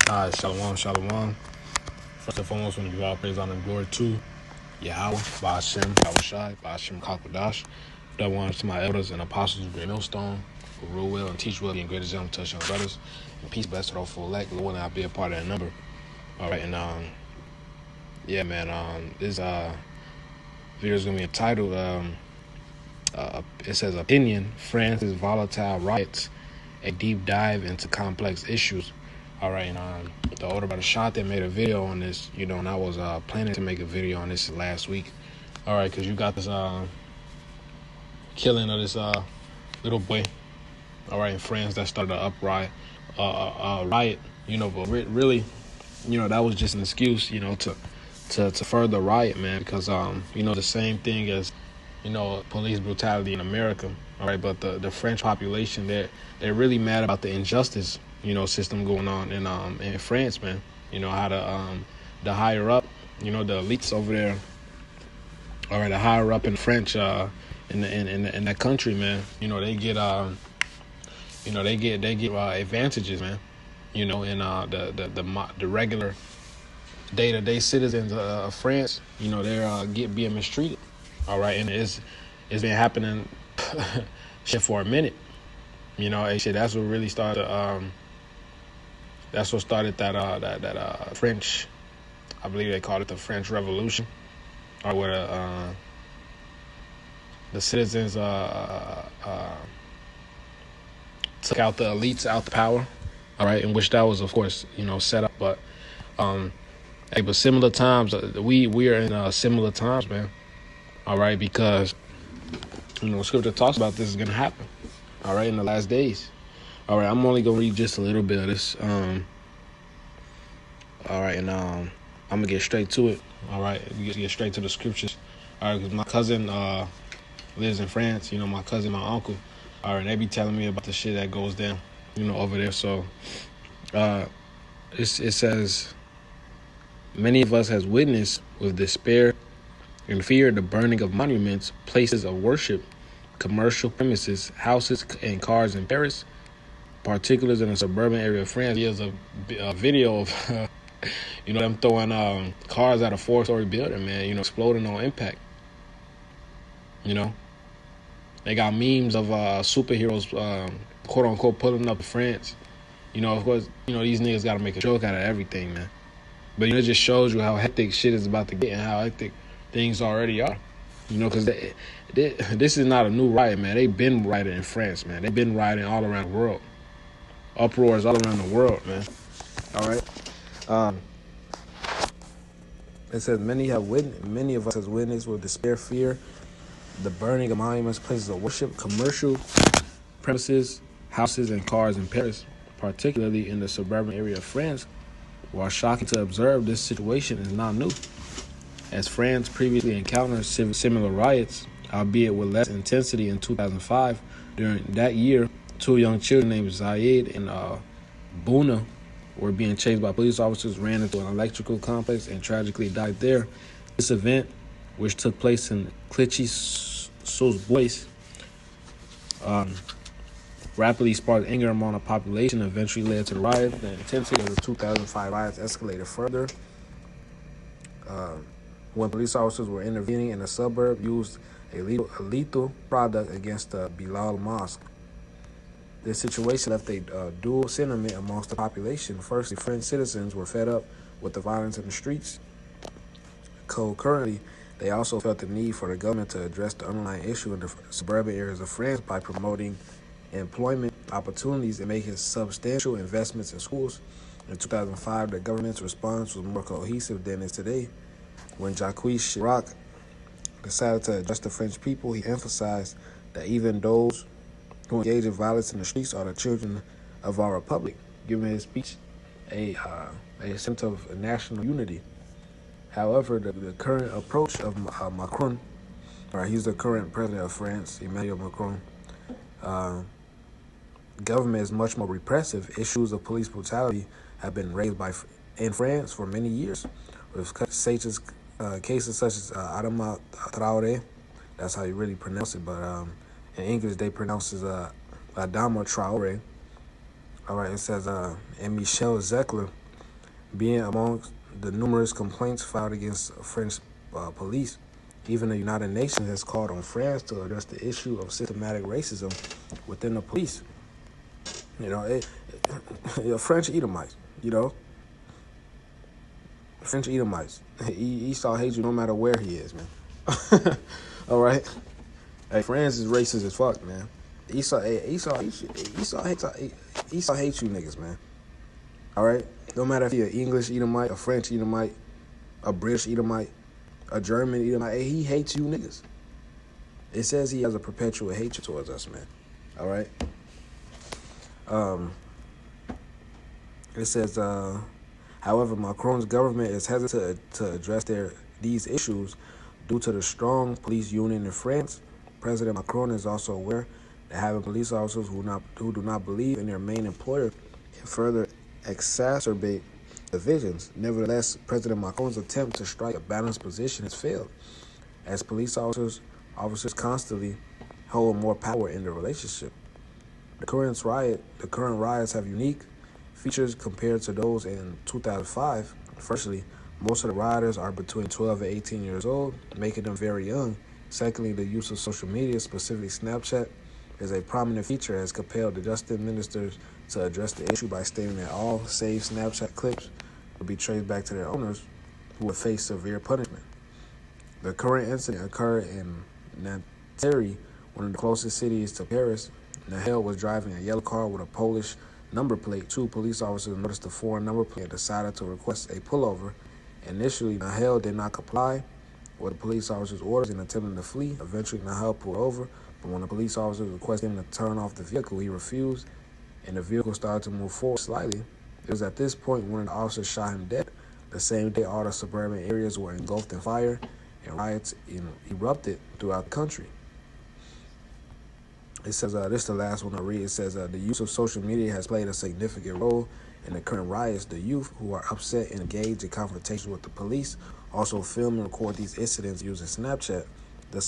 Shalom, shalom. First and foremost, when you give all praise, honor, and glory to Yahweh, Ba'ashem, Yahushai, Ba'ashem, Kakadash. Double honors to my elders and apostles, great millstone, who rule well and teach well, being great example, touch young brothers, and peace, blessed to all full elect. Lord, and I'll be a part of that number. All right, and this video is gonna be entitled. It says opinion: France's volatile riots, a deep dive into complex issues. All right, and the older brother Shante made a video on this, and I was planning to make a video on this last week. All right, because you got this killing of this little boy. All right, in France that started an riot. But really, that was just an excuse, to further riot, man. Because the same thing as police brutality in America. All right, but the French population, they're really mad about the injustice system going on in France, man. How the higher up, the elites over there, all right, the higher up in French in that country, man. They get advantages, man. And the regular day-to-day citizens of France, they're being mistreated. All right, and it's been happening shit for a minute. That's what really started. That's what started that French, I believe they called it the French Revolution, or where the citizens took out the elites out the power. All right, in which that was, of course, set up. But but similar times, we are in similar times, man. All right, because Scripture talks about this is gonna happen. All right, in the last days. All right, I'm only gonna read just a little bit of this. All right, and I'm gonna get straight to it. All right, we get straight to the scriptures. All right, because my cousin lives in France. My cousin, my uncle. All right, they be telling me about the shit that goes down, over there. So, it says, many of us has witnessed with despair and fear the burning of monuments, places of worship, commercial premises, houses and cars in Paris, particulars in a suburban area of France. There's a video of them throwing cars at a 4-story building, man, exploding on impact. They got memes of superheroes, quote unquote, pulling up to France. Of course, these niggas got to make a joke out of everything, man. But it just shows you how hectic shit is about to get and how hectic things already are. Because this is not a new riot, man. They've been rioting in France, man. They've been rioting all around the world. Uproars all around the world, man. All right. It says many of us has witnessed with despair, fear, the burning of monuments, places of worship, commercial premises, houses and cars in Paris, particularly in the suburban area of France. While shocking to observe, this situation is not new, as France previously encountered similar riots, albeit with less intensity in 2005. During that year, 2 young children named Zayed and Bouna were being chased by police officers, ran into an electrical complex, and tragically died there. This event, which took place in Clichy-sous-Bois, rapidly sparked anger among the population and eventually led to the riot. The intensity of the 2005 riots escalated further when police officers were intervening in the suburb, used a lethal product against the Bilal Mosque. This situation left a dual sentiment amongst the population. Firstly, French citizens were fed up with the violence in the streets. Concurrently, they also felt the need for the government to address the underlying issue in the suburban areas of France by promoting employment opportunities and making substantial investments in schools. In 2005, the government's response was more cohesive than it is today. When Jacques Chirac decided to address the French people, he emphasized that even those who engage in violence in the streets are the children of our republic, giving his speech a sense of national unity. However, the current approach of Macron, he's the current president of France, Emmanuel Macron, government is much more repressive. Issues of police brutality have been raised in France for many years, with cases such as Adama Traoré. That's how you really pronounce it, but in English they pronounce it Adama Traoré. All right, it says and Michel Zecler, being amongst the numerous complaints filed against French police. Even the United Nations has called on France to address the issue of systematic racism within the police. You know, French Edomites, you know, French Edomites. Esau hates you no matter where he is, man. All right? Hey, France is racist as fuck, man. Esau hates you. Esau hates you niggas, man. All right? No matter if you're an English Edomite, a French Edomite, a British Edomite, a German Edomite, he hates you niggas. It says he has a perpetual hatred towards us, man. All right? It says, however, Macron's government is hesitant to address these issues due to the strong police union in France. President Macron is also aware that having police officers who do not believe in their main employer can further exacerbate divisions. Nevertheless, President Macron's attempt to strike a balanced position has failed, as police officers constantly hold more power in the relationship. The current riots have unique features compared to those in 2005. Firstly, most of the rioters are between 12 and 18 years old, making them very young. Secondly, the use of social media, specifically Snapchat, is a prominent feature, has compelled the justice ministers to address the issue by stating that all saved Snapchat clips will be traced back to their owners, who would face severe punishment. The current incident occurred in Nanterre, one of the closest cities to Paris. Nahel was driving a yellow car with a Polish number plate. Two police officers noticed the foreign number plate and decided to request a pullover. Initially, Nahel did not comply with the police officer's orders and attempted to flee. Eventually, Nahel pulled over, but when the police officers requested him to turn off the vehicle, he refused, and the vehicle started to move forward slightly. It was at this point when the officers shot him dead. The same day, all the suburban areas were engulfed in fire, and riots erupted throughout the country. It says, this is the last one I read. It says, the use of social media has played a significant role in the current riots. The youth, who are upset and engaged in confrontations with the police, also film and record these incidents using Snapchat. The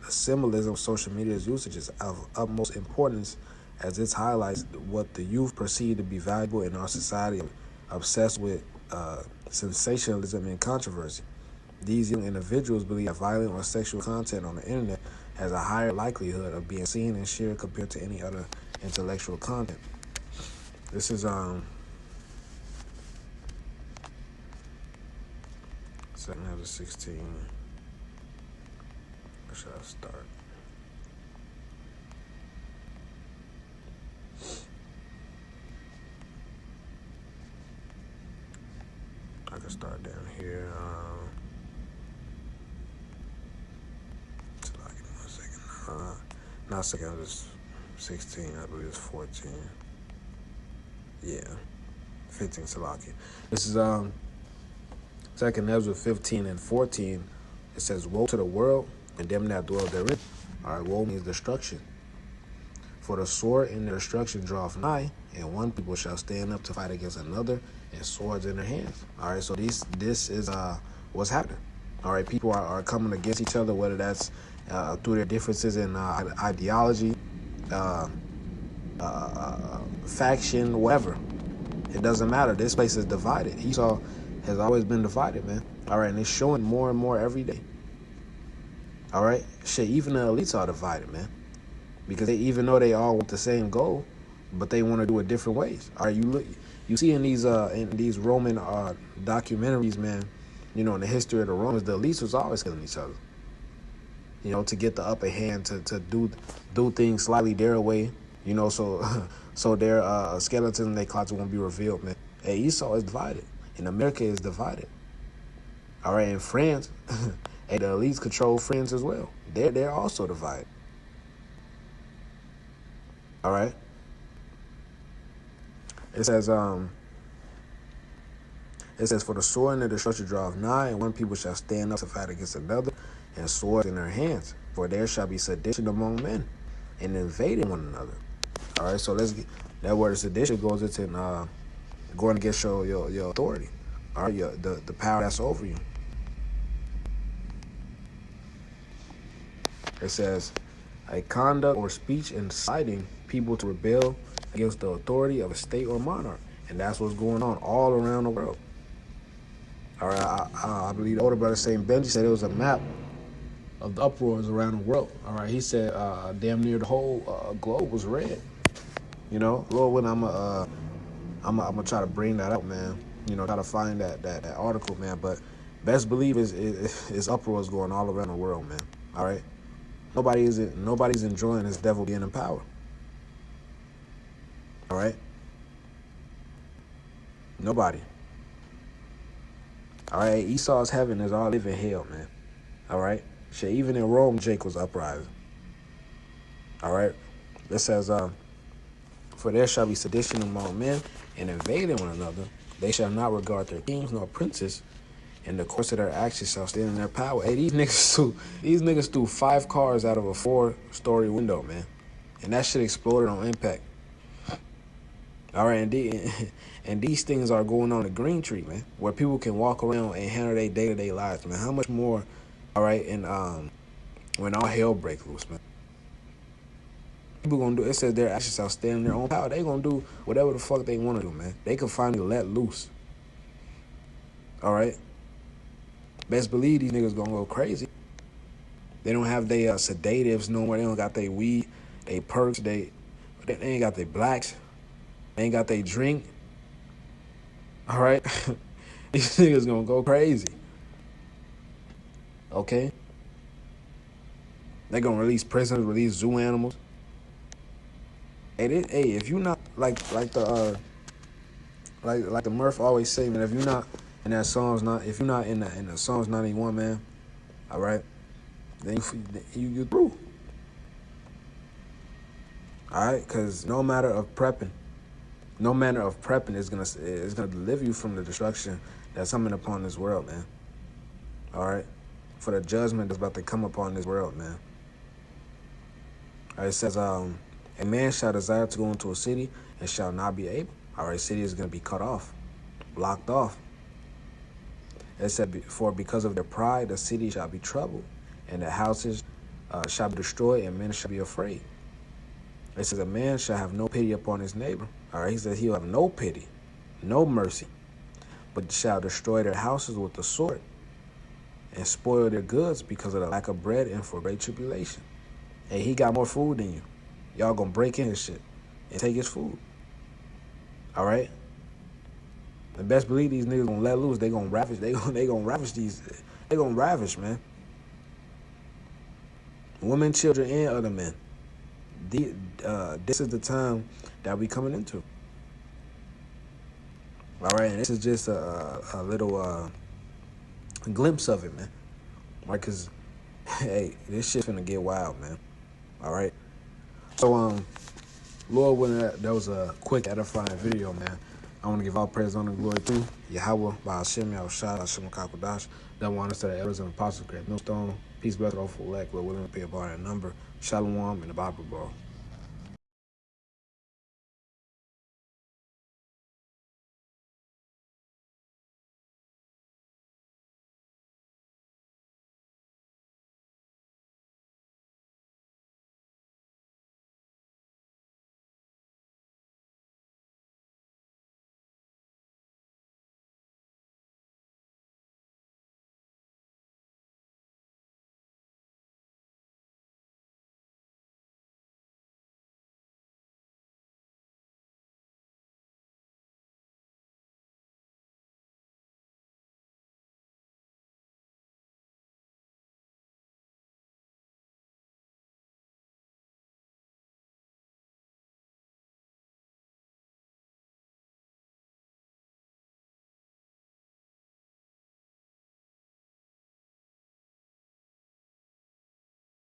symbolism of social media's usage is of utmost importance, as it highlights what the youth perceive to be valuable in our society, obsessed with sensationalism and controversy. These young individuals believe that violent or sexual content on the internet has a higher likelihood of being seen and shared compared to any other intellectual content. This is second half of 16. Where should I start? I can start down here. Not second, it's 16, I believe it's 14. Yeah, 15, Salaki. This is second Ezra 15 and 14. It says, woe to the world and them that dwell therein. All right, woe means destruction. For the sword and the destruction draweth nigh, and one people shall stand up to fight against another, and swords in their hands. All right, so this is what's happening. All right, people are coming against each other, whether that's through their differences in ideology, faction, whatever. It doesn't matter. This place is divided. Esau has always been divided, man. All right, and it's showing more and more every day. All right, shit, even the elites are divided, man, because even though they all want the same goal, but they want to do it different ways. All right, you see in these Roman documentaries, man. You know, in the history of the Romans, the elites was always killing each other. You know, to get the upper hand, to do things slightly their way. You know, so their skeletons in their closet won't be revealed, man. Hey, Esau is divided, and America is divided. All right, in France, hey, the elites control France as well. They're also divided. All right. It says, for the sword and the destruction draweth nigh, and one people shall stand up to fight against another, and swords in their hands. For there shall be sedition among men, and invading one another. All right, so let's get that word sedition goes into going against your authority. All right, the power that's over you. It says, a conduct or speech inciting people to rebel against the authority of a state or monarch. And that's what's going on all around the world. All right, I believe the older brother saying Benji said it was a map of the uproars around the world. All right, he said damn near the whole globe was red. You know, Lord willing, I'm gonna try to bring that up, man. You know, try to find that article, man. But best believe is uproars going all around the world, man. All right, nobody's enjoying this devil being in power. All right, nobody. All right, Esau's heaven is all live in hell, man. All right, shit. Even in Rome, Jake was uprising. All right, it says, for there shall be sedition among men, and invading one another. They shall not regard their kings nor princes, and the course of their actions shall stand in their power. Hey, these niggas threw 5 cars out of a 4-story window, man, and that shit exploded on impact. All right, and these things are going on at Green Tree, man, where people can walk around and handle their day-to-day lives, man. How much more, all right, and when all hell breaks loose, man. People gonna do, it says their actions shall stand in their own power. They gonna do whatever the fuck they want to do, man. They can finally let loose. All right? Best believe these niggas gonna go crazy. They don't have their sedatives no more. They don't got their weed, they perks, they ain't got their blacks. They ain't got their drink. All right? These niggas gonna go crazy. Okay? They gonna release prisoners, release zoo animals. Hey, if you not like the Murph always say, man, if you're not in that if you're not in the Psalms 91, man, all right, then you through. All right, because no manner of prepping is gonna deliver you from the destruction that's coming upon this world, man. All right, for the judgment that's about to come upon this world, man. All right, it says, a man shall desire to go into a city and shall not be able. All right, city is going to be cut off, blocked off. It said, for because of their pride, the city shall be troubled, and the houses shall be destroyed, and men shall be afraid. It says, a man shall have no pity upon his neighbor. All right, he says he'll have no pity, no mercy, but shall destroy their houses with the sword and spoil their goods because of the lack of bread and for great tribulation. And he got more food than you. Y'all gonna break in his shit and take his food. All right? The best believe these niggas gonna let loose. They gonna ravish. They gonna ravish these. They gonna ravish, man. Women, children, and other men. This is the time that we coming into. All right, and this is just a little glimpse of it, man. Right? Cause hey, this shit's finna get wild, man. All right. So, Lord, when that was a quick edifying video, man. I want to give all praise, honor, and glory to Yahweh, by Hashem, Yahushua, Hashem, Kakadash, that want us to the elders and apostles, great millstone, peace, blessed, awful elect, we're willing to pay a bar and number, Shalom, and the Bible, bro.